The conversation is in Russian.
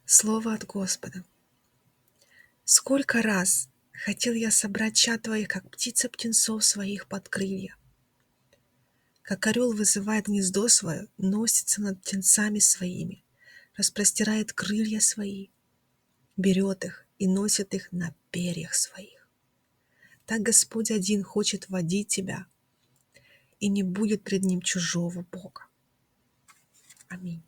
Слово от Господа. Сколько раз хотел я собрать чад твоих, как птица птенцов своих под крылья. Как орел вызывает гнездо свое, носится над птенцами своими, распростирает крылья свои, берет их и носит их на перьях своих. Так Господь один хочет водить тебя, и не будет пред Ним чужого Бога. Аминь.